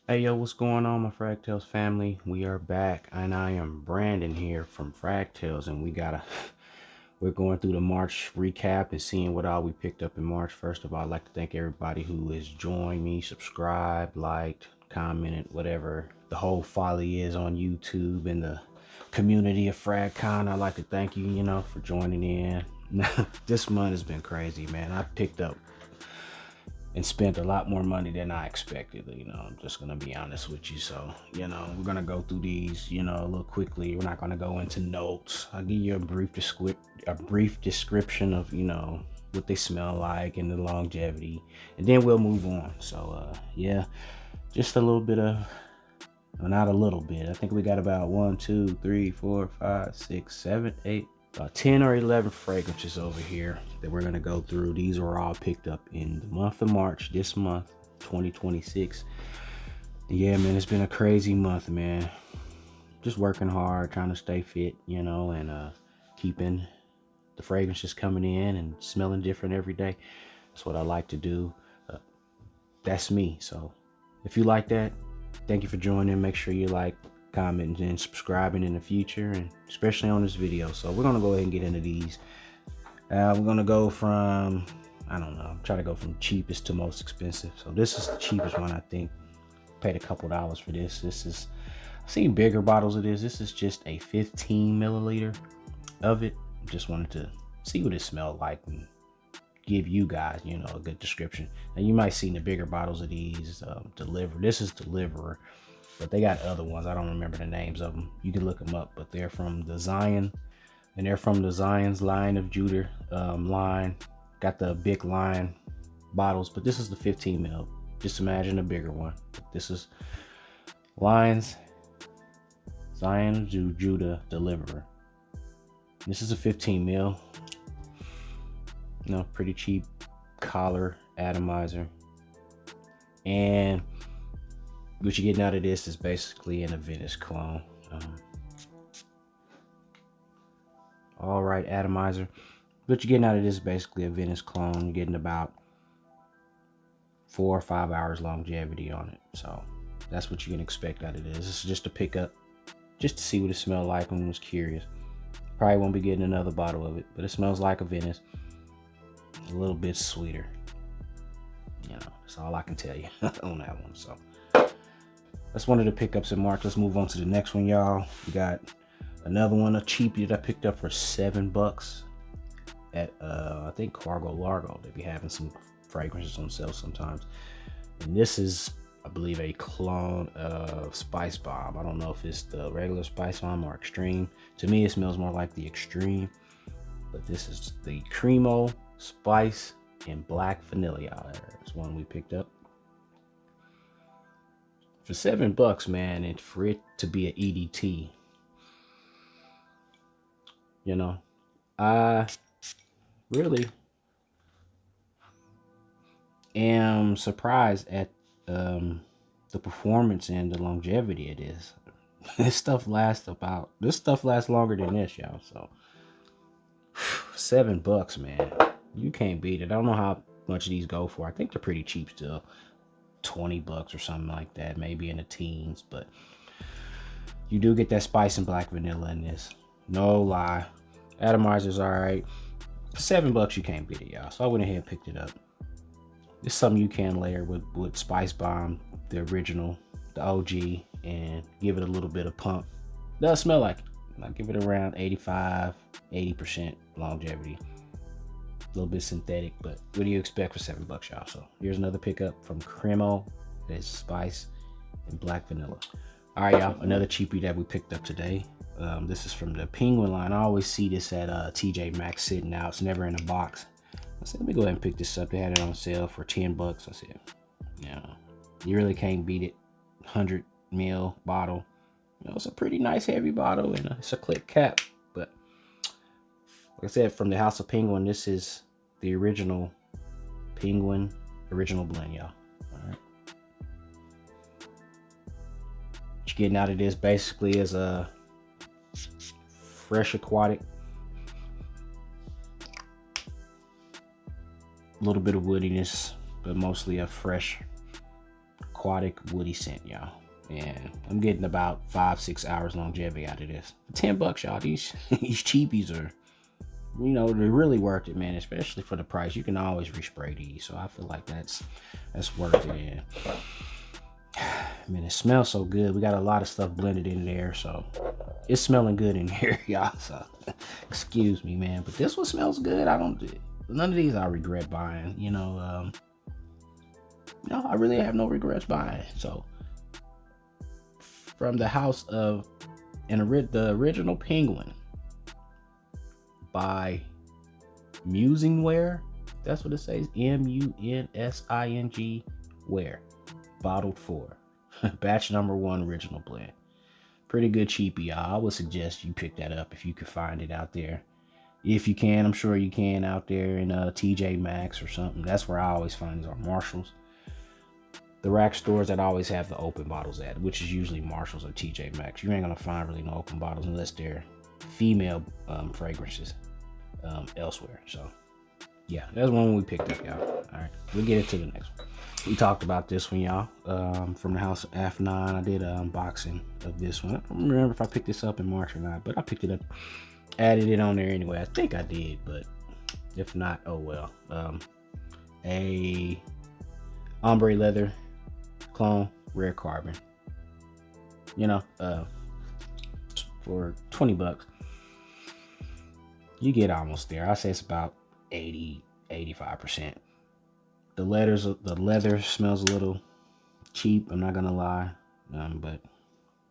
Hey yo, what's going on, my Fragtails family? We are back, and I am Brandon here from Fragtails, and we're going through the March recap and seeing what all we picked up in March. First of all, I'd like to thank everybody who has joined me, subscribed, liked, commented, whatever the whole folly is on YouTube and the community of FragCon. I'd like to thank you, for joining in. This month has been crazy, man. I picked up and spent a lot more money than I expected. I'm just gonna be honest with you. So, we're gonna go through these, a little quickly. We're not gonna go into notes. I'll give you a brief description of, what they smell like and the longevity, and then we'll move on. So, yeah, just a little bit of, well, not a little bit. I think we got about 1, 2, 3, 4, 5, 6, 7, 8. About 10 or 11 fragrances over here that we're going to go through. These are all picked up in the month of March, this month, 2026. Yeah, man, it's been a crazy month, man. Just working hard, trying to stay fit, and keeping the fragrances coming in and smelling different every day. That's what I like to do. That's me. So if you like that, thank you for joining. Make sure you like, comment, and subscribing in the future, and especially on this video. So we're gonna go ahead and get into these. We're gonna go from, I don't know, try to go from cheapest to most expensive. So this is the cheapest one, I think. Paid a couple dollars for this. I've seen bigger bottles of this. This is just a 15 milliliter of it. Just wanted to see what it smelled like and give you guys, a good description. Now you might see the bigger bottles of these Deliver. This is Deliverer, but they got other ones. I don't remember the names of them. You can look them up, but they're from the Zion, and they're from the Zion's line of Judah line. Got the big line bottles, but this is the 15 mil. Just imagine a bigger one. This is Lions Zion of Judah Deliverer. This is a 15 mil. Pretty cheap collar atomizer, and what you're getting out of this is basically an Venice clone. All right, atomizer. What you're getting out of this is basically a Venice clone. You're getting about 4 or 5 hours longevity on it. So that's what you can expect out of this. This is just a pickup, just to see what it smelled like when I was curious. Probably won't be getting another bottle of it, but it smells like a Venice. A little bit sweeter. That's all I can tell you on that one. So that's one of the pickups in March. Let's move on to the next one, y'all. We got another one, a cheapie that I picked up for $7 at I think Cargo Largo. They be having some fragrances on sale sometimes. And this is, I believe, a clone of Spice Bomb. I don't know if it's the regular Spice Bomb or Extreme. To me, it smells more like the Extreme, but this is the Cremo, Spice, and Black Vanilla, y'all. There's one we picked up for $7, man, and for it to be an EDT, I really am surprised at the performance and the longevity it is. This stuff lasts longer than this, y'all. So $7, man, you can't beat it. I don't know how much these go for. I think they're pretty cheap still, $20 or something like that, maybe in the teens. But you do get that spice and black vanilla in this, no lie. Atomizer's all right. For $7, you can't beat it, y'all. So I went ahead and picked it up. It's something you can layer with Spice Bomb, the original, the OG, and give it a little bit of pump. Does smell like it. I give it around 85-80% longevity. A little bit synthetic, but what do you expect for $7, y'all? So here's another pickup from Cremo. That's Spice and Black Vanilla. All right, y'all, another cheapie that we picked up today. This is from the Penguin line. I always see this at TJ Maxx sitting out. It's never in a box. I said, let me go ahead and pick this up. They had it on sale for $10. I said, you really can't beat it. 100 ml bottle. It's a pretty nice heavy bottle, and it's a clip cap. But like I said, from the House of Penguin, this is the original Penguin original blend, y'all. All right. What you're getting out of this basically is a fresh aquatic, a little bit of woodiness, but mostly a fresh aquatic woody scent, y'all. And I'm getting about 5-6 hours longevity out of this. For 10 bucks, y'all. These cheapies are, you know, they're really worth it, man. Especially for the price. You can always respray these, so I feel like that's worth it. And man, it smells so good. We got a lot of stuff blended in there, so it's smelling good in here, y'all. So excuse me, man, but this one smells good. None of these I regret buying. You know, no, I really have no regrets buying. So from the house of the original Penguin by Musingware. That's what it says. MUNSING Ware. Bottled 4. Batch number 1 original blend. Pretty good cheapie, y'all. I would suggest you pick that up if you could find it out there. If you can, I'm sure you can out there in TJ Maxx or something. That's where I always find these, are Marshalls. The rack stores that always have the open bottles at, which is usually Marshalls or TJ Maxx. You ain't gonna find really no open bottles unless they're female fragrances elsewhere. So yeah, that's one we picked up, y'all. All right, we'll get into the next one. We talked about this one, y'all, from the house of F9. I did an unboxing of this one. I don't remember if I picked this up in March or not, but I picked it up, added it on there anyway. I think I did, but if not, oh well. A ombre leather clone, rare carbon, you know, for 20 bucks you get almost there. I say it's about 80-85%. The leather smells a little cheap, I'm not gonna lie, but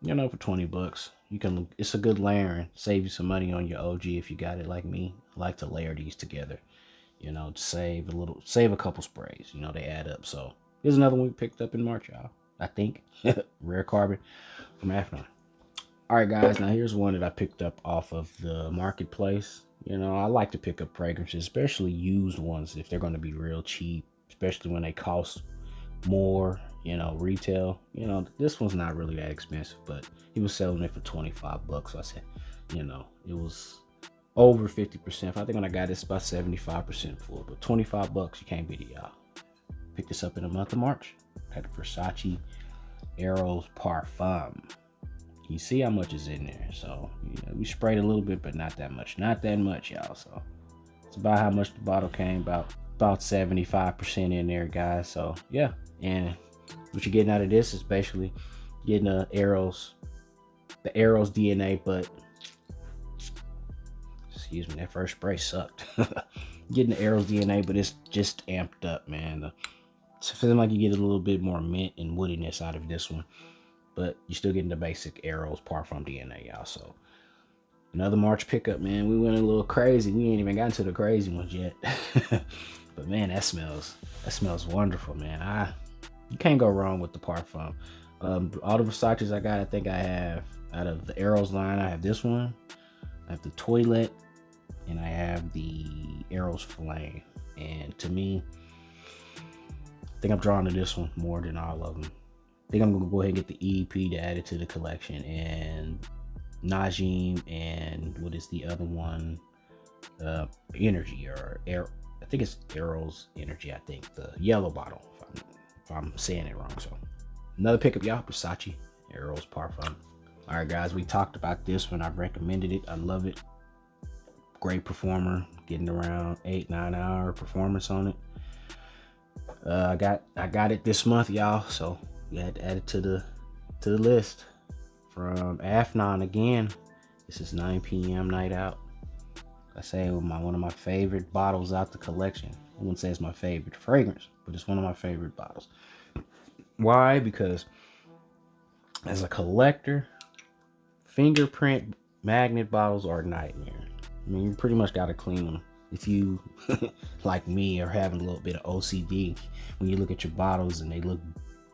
you know, for 20 bucks you can, it's a good layering, save you some money on your OG if you got it like me. I like to layer these together, you know, to save a couple sprays, you know, they add up. So here's another one we picked up in March, y'all. I think rare carbon from F9. All right, guys. Now here's one that I picked up off of the marketplace. You know, I like to pick up fragrances, especially used ones, if they're going to be real cheap, especially when they cost more. You know, retail. You know, this one's not really that expensive, but he was selling it for 25 bucks. So I said, you know, it was over 50%. I think when I got this, about 75% full, but 25 bucks, you can't beat it, y'all. Picked this up in the month of March. Had the Versace Eros Parfum. You see how much is in there. So, you know, we sprayed a little bit, but not that much. Not that much, y'all. So it's about how much the bottle came, about 75% in there, guys. So yeah, and what you're getting out of this is basically getting the Eros DNA, but excuse me, that first spray sucked. Getting the Eros DNA, but it's just amped up, man. It's feeling like you get a little bit more mint and woodiness out of this one, but you're still getting the basic Eros Parfum DNA, y'all. So another March pickup, man. We went a little crazy. We ain't even gotten to the crazy ones yet. But man, that smells wonderful, man. You can't go wrong with the Parfum. All the Versace's I got, I think I have, out of the Eros line, I have this one, I have the Toilette, and I have the Eros Flame. And to me, I think I'm drawn to this one more than all of them. I think I'm gonna go ahead and get the EEP to add it to the collection, and Najim, and what is the other one? Energy, or Air. I think it's Eros Energy. I think the yellow bottle. If I'm saying it wrong. So another pickup, y'all. Versace Eros Parfum. All right, guys. We talked about this one. I've recommended it. I love it. Great performer. Getting around 8-9 hour performance on it. I got it this month, y'all. So we had to add it to the list. From Afnon again. This is 9 p.m. night out. I say one of my favorite bottles out the collection. I wouldn't say it's my favorite fragrance, but it's one of my favorite bottles. Why? Because as a collector, fingerprint magnet bottles are a nightmare. I mean, you pretty much got to clean them. If you, like me, are having a little bit of OCD, when you look at your bottles and they look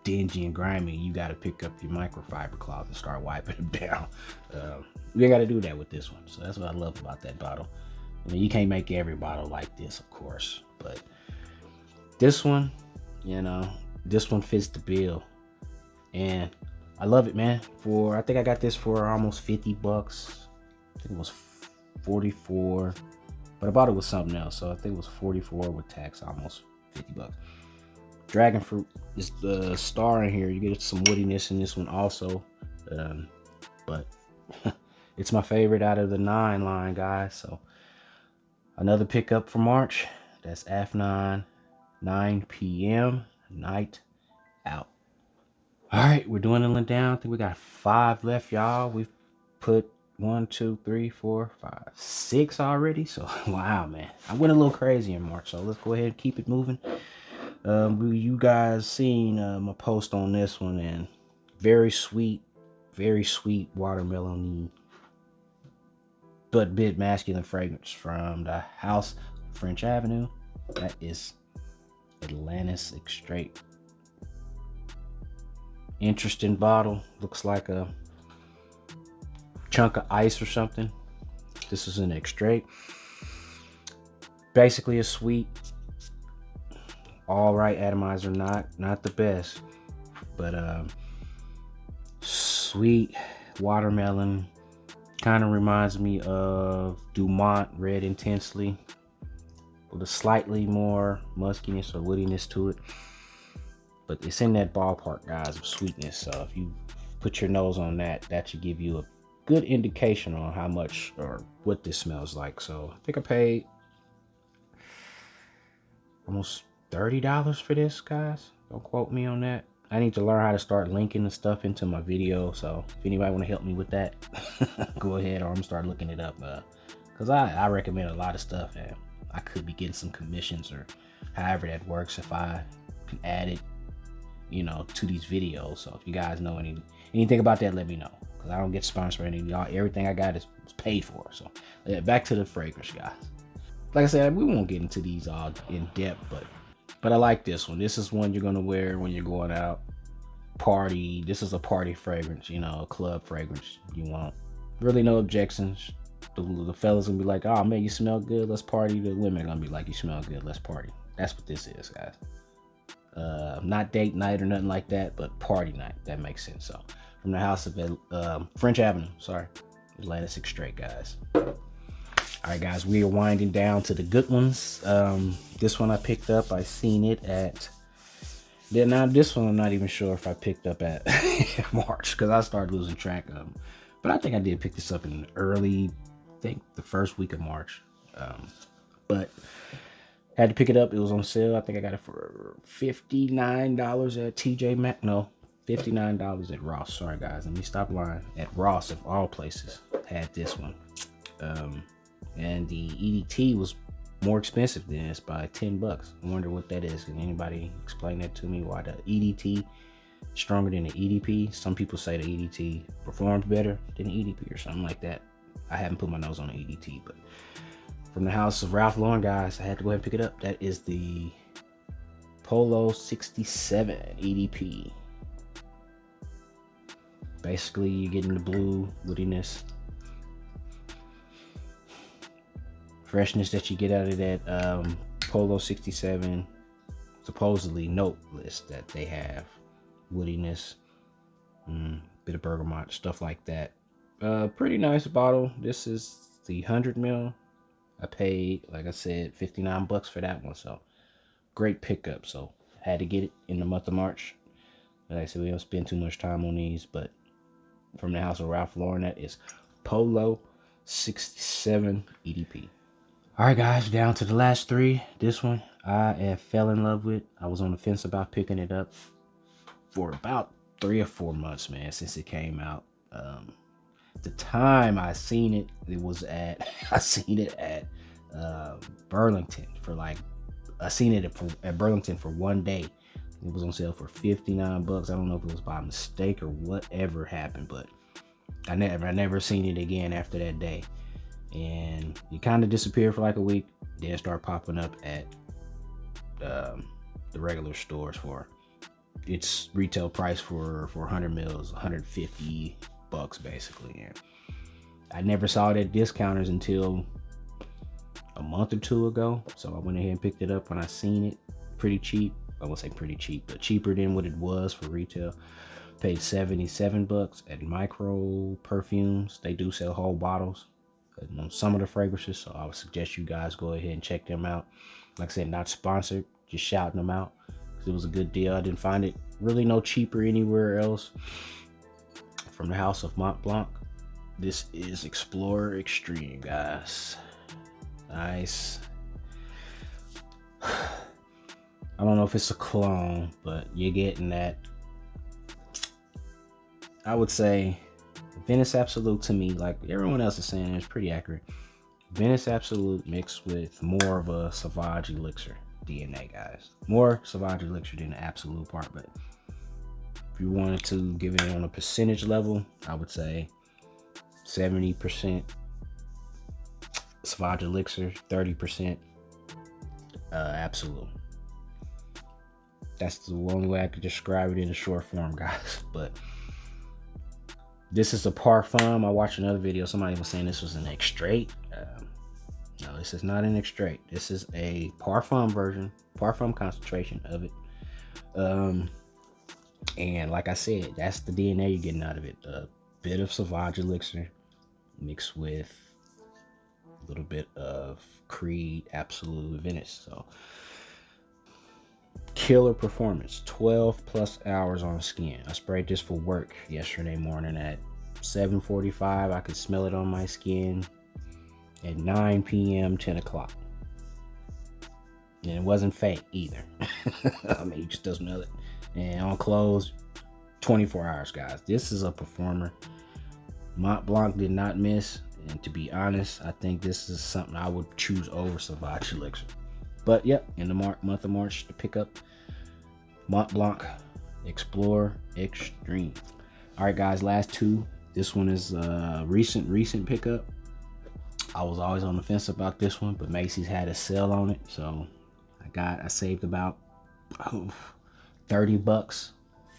dingy and grimy, you got to pick up your microfiber cloth and start wiping them down. You got to do that with this one. So that's what I love about that bottle. I mean, you can't make every bottle like this, of course, but this one, you know, this one fits the bill, and I love it, man. I think I got this for almost 50 bucks. I think it was 44, but I bought it with something else, so I think it was 44 with tax, almost 50 bucks. Dragon fruit is the star in here. You get some woodiness in this one also. But it's my favorite out of the 9 line, guys. So another pickup for March. That's F9, 9 p.m. night out. All right, we're dwindling down. I think we got 5 left, y'all. We've put 1, 2, 3, 4, 5, 6 already. So wow, man, I went a little crazy in March. So let's go ahead and keep it moving. You guys seen my post on this one, and very sweet watermelon, but bit masculine fragrance from the house French Avenue. That is Atlantis Extrait. Interesting bottle. Looks like a chunk of ice or something. This is an extrait. Basically a sweet, all right atomizer, not the best, but sweet watermelon. Kind of reminds me of Dumont Red Intensely, with a slightly more muskiness or woodiness to it. But it's in that ballpark, guys, of sweetness. So if you put your nose on that, that should give you a good indication on how much or what this smells like. So I think I paid almost $30 for this, guys. Don't quote me on that. I need to learn how to start linking the stuff into my video. So if anybody want to help me with that, go ahead, or I'm gonna start looking it up. Cause I recommend a lot of stuff, and I could be getting some commissions or however that works if I can add it, to these videos. So if you guys know anything about that, let me know, because I don't get sponsored or anything. Everything I got is paid for. So yeah, back to the fragrance, guys. Like I said, we won't get into these all in depth, but I like this one. This is one you're gonna wear when you're going out, party. This is a party fragrance, a club fragrance. You want really no objections. The fellas gonna be like, oh man, you smell good, let's party. The women are gonna be like, you smell good, let's party. That's what this is, guys. Not date night or nothing like that, but party night. That makes sense. So from the house of French Avenue, Atlantis Extrait, guys. All right, guys, we are winding down to the good ones. This one I picked up. I seen it at. Now this one I'm not even sure if I picked up at March, because I started losing track of them. But I think I did pick this up in early, I think the first week of March. But had to pick it up. It was on sale. I think I got it for $59 at TJ Maxx. No, $59 at Ross. Sorry, guys. Let me stop lying. At Ross, of all places, had this one. And the EDT was more expensive than this by $10. I wonder what that is. Can anybody explain that to me? Why the EDT is stronger than the EDP? Some people say the EDT performs better than the EDP or something like that. I haven't put my nose on the EDT, but from the house of Ralph Lauren, guys, I had to go ahead and pick it up. That is the Polo 67 EDP. Basically, you're getting the blue woodiness, freshness that you get out of that Polo 67 supposedly note list that they have. Woodiness, bit of bergamot, stuff like that. Pretty nice bottle. This is the 100 ml. I paid, like I said, $59 for that one. So great pickup. So had to get it in the month of March. Like I said, we don't spend too much time on these, but from the house of Ralph Lauren, that is Polo 67 EDP. All right, guys, down to the last 3. This one I fell in love with. I was on the fence about picking it up for about 3 or 4 months, man, since it came out. The time I seen it, I seen it at Burlington for at Burlington for one day. It was on sale for $59. I don't know if it was by mistake or whatever happened, but I never seen it again after that day. And it kind of disappeared for like a week, then start popping up at the regular stores for its retail price for 100 mils, $150 basically. And I never saw it at discounters until a month or 2 ago. So I went ahead and picked it up when I seen it. Pretty cheap. I won't say pretty cheap, but cheaper than what it was for retail. Paid $77 at Micro Perfumes. They do sell whole bottles on some of the fragrances, so I would suggest you guys go ahead and check them out. Like I said, not sponsored, just shouting them out. It was a good deal. I didn't find it really no cheaper anywhere else. From the house of Mont Blanc. This is Explorer Extreme, guys. Nice. I don't know if it's a clone, but you're getting that. I would say Venice Absolute to me, like everyone else is saying, is pretty accurate. Venice Absolute mixed with more of a Sauvage Elixir DNA, guys. More Sauvage Elixir than the Absolute part, but if you wanted to give it on a percentage level, I would say 70% Sauvage Elixir, 30% Absolute. That's the only way I could describe it in a short form, guys. But this is a parfum. I watched another video. Somebody was saying this was an extrait. No, this is not an extrait. This is a parfum version, parfum concentration of it. And like I said, that's the DNA you're getting out of it. A bit of Sauvage Elixir mixed with a little bit of Creed Absolute Venice. So killer performance, 12 plus hours on skin. I sprayed this for work yesterday morning at 7:45. I could smell it on my skin at 9 p.m., 10 o'clock. And it wasn't fake either. I mean, you can still smell it. And on clothes, 24 hours, guys. This is a performer. Mont Blanc did not miss. And to be honest, I think this is something I would choose over Sauvage Elixir. But yep, in the month of March to pick up Mont Blanc Explorer Extreme. All right, guys, last two. This one is a recent pickup. I was always on the fence about this one, but Macy's had a sale on it, so I saved about $30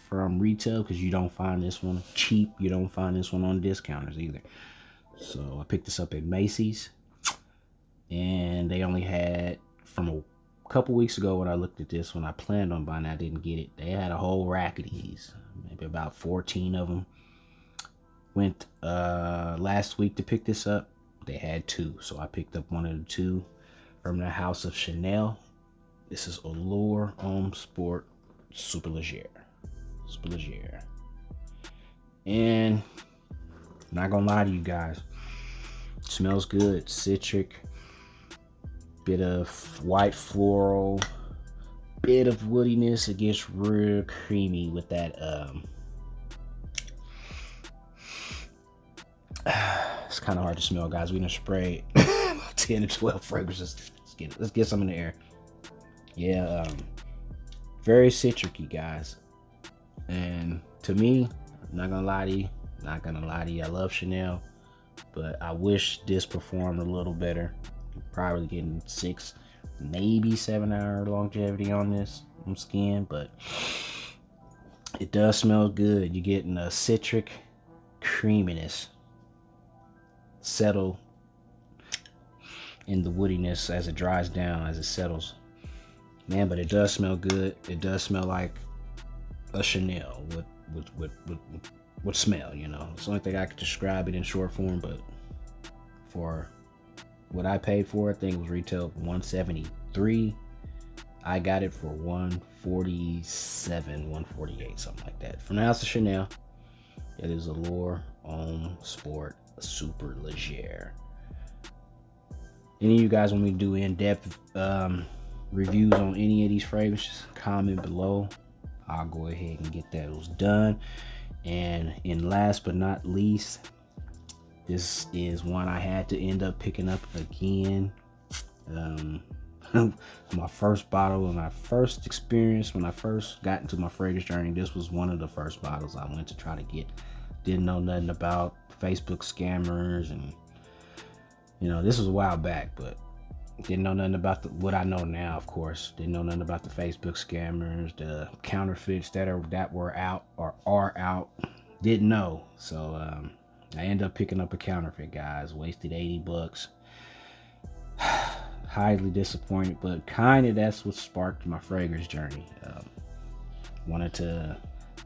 from retail, because you don't find this one cheap. You don't find this one on discounters either. So I picked this up at Macy's, and they only had, from a couple weeks ago when I looked at this, when I planned on buying it, I didn't get it. They had a whole rack of these, maybe about 14 of them. Went last week to pick this up. They had two, so I picked up one of the two from the House of Chanel. This is Allure Homme Sport Super Leger. Super Leger. And I'm not gonna lie to you guys, it smells good. Citric, bit of white floral, bit of woodiness. It gets real creamy with that it's kind of hard to smell, guys. We done sprayed 10 to 12 fragrances. Let's get some in the air. Yeah, very citricy, guys. And to me, I'm not gonna lie to you, I love Chanel, but I wish this performed a little better. Probably getting 6, maybe 7 hour longevity on this skin, but it does smell good. You're getting a citric creaminess settle in the woodiness as it dries down, as it settles. Man, but it does smell good. It does smell like a Chanel would smell, you know. It's the only thing I could describe it in short form, but for what I paid for, I think it was retail $173. I got it for $147, $148, something like that. From the House of Chanel, it is Allure Homme Sport Super Leger. Any of you guys want me to do in-depth reviews on any of these fragrances, comment below. I'll go ahead and get those done. And in last but not least, this is one I had to end up picking up again. My first bottle and my first experience when I first got into my fragrance journey, this was one of the first bottles I went to try to get. Didn't know nothing about Facebook scammers, and you know, this was a while back, but didn't know nothing about what I know now, of course. Didn't know nothing about the Facebook scammers, the counterfeits that were out or are out. Didn't know. So I ended up picking up a counterfeit, guys. Wasted $80. Highly disappointed, but kind of that's what sparked my fragrance journey. Wanted to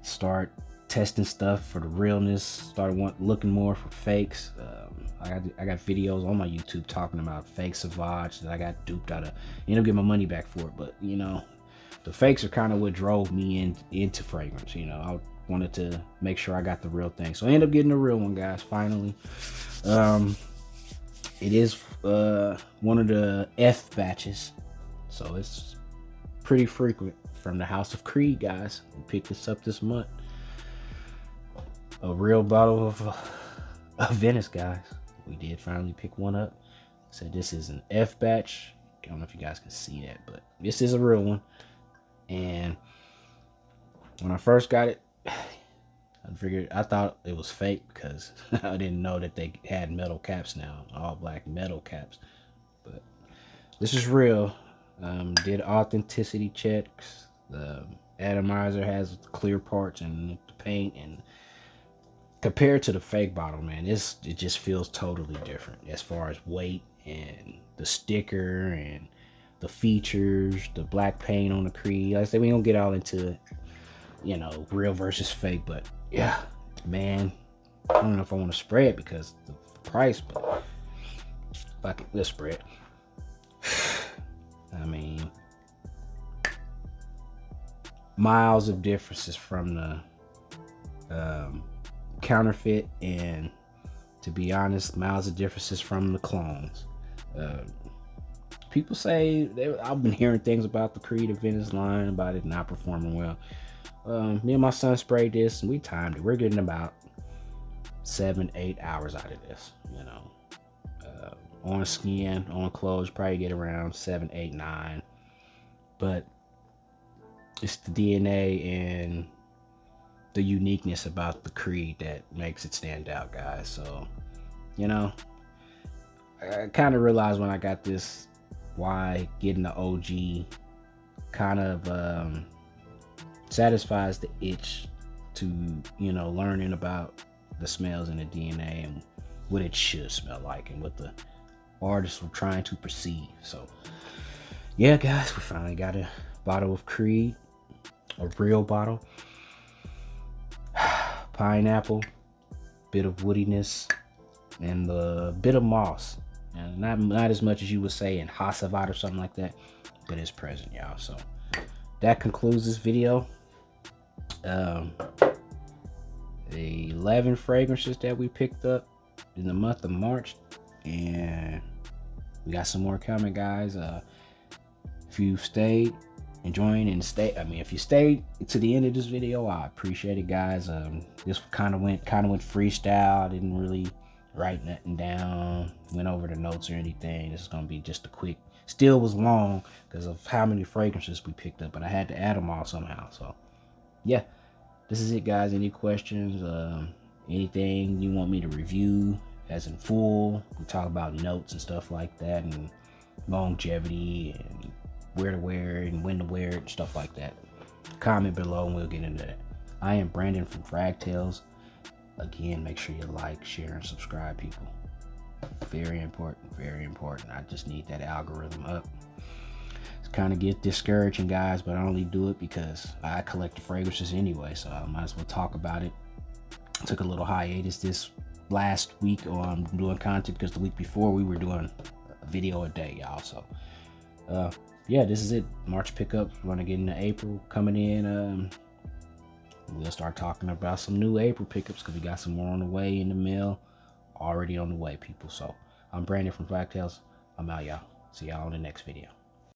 start testing stuff for the realness. Started looking more for fakes. I got videos on my YouTube talking about fake Sauvage that I got duped out of. Ended up getting my money back for it, but you know, The fakes are kind of what drove me into fragrance. You know, I wanted to make sure I got the real thing. So I ended up getting the real one, guys, finally. It is one of the F batches. So it's pretty frequent from the House of Creed, guys. We picked this up this month. A real bottle of Venice, guys. We did finally pick one up. So this is an F batch. I don't know if you guys can see that, but this is a real one. And when I first got it, I thought it was fake because I didn't know that they had metal caps now, all black metal caps. But this is real. Did authenticity checks. The atomizer has clear parts and the paint, and compared to the fake bottle, man, it just feels totally different as far as weight and the sticker and the features, the black paint on the Creed. Like I said, we don't get all into, you know, real versus fake, but yeah, man, I don't know if I want to spray it because the price, but fuck it, let's spray it. I mean, miles of differences from the counterfeit, and to be honest, miles of differences from the clones. People say I've been hearing things about the Creed of Venice line about it not performing well. Me and my son sprayed this and we timed it. We're getting about 7-8 hours out of this, you know. On skin, on clothes, probably get around 7, 8, 9. But it's the DNA and the uniqueness about the Creed that makes it stand out, guys. So, you know, I kind of realized when I got this why getting the OG kind of satisfies the itch to, you know, learning about the smells and the DNA and what it should smell like and what the artists were trying to perceive. So yeah, guys, we finally got a bottle of Creed, a real bottle. Pineapple, bit of woodiness, and a bit of moss. And not as much as you would say in Hasselblad or something like that, but it's present, y'all. So that concludes this video. The 11 fragrances that we picked up in the month of March, and we got some more coming, guys. If you stayed enjoying and if you stayed to the end of this video, I appreciate it, guys. This kind of went freestyle. I didn't really write nothing down, went over the notes or anything. This is gonna be just a quick, still was long because of how many fragrances we picked up, but I had to add them all somehow. So yeah, this is it, guys. Any questions, anything you want me to review as in full? We talk about notes and stuff like that, and longevity, and where to wear it and when to wear it and stuff like that. Comment below and we'll get into that. I am Brandon from Frag Tales. Again, make sure you like, share, and subscribe, people. Very important, very important. I just need that algorithm up. It's kind of get discouraging, guys, but I only do it because I collect the fragrances anyway, so I might as well talk about it. I took a little hiatus this last week on doing content because the week before we were doing a video a day, y'all. So yeah, this is it. March pickups. We're gonna get into April coming in. We'll start talking about some new April pickups because we got some more on the way in the mail. Already on the way, people. So I'm Brandon from Frag Tales. I'm out, y'all. See y'all in the next video.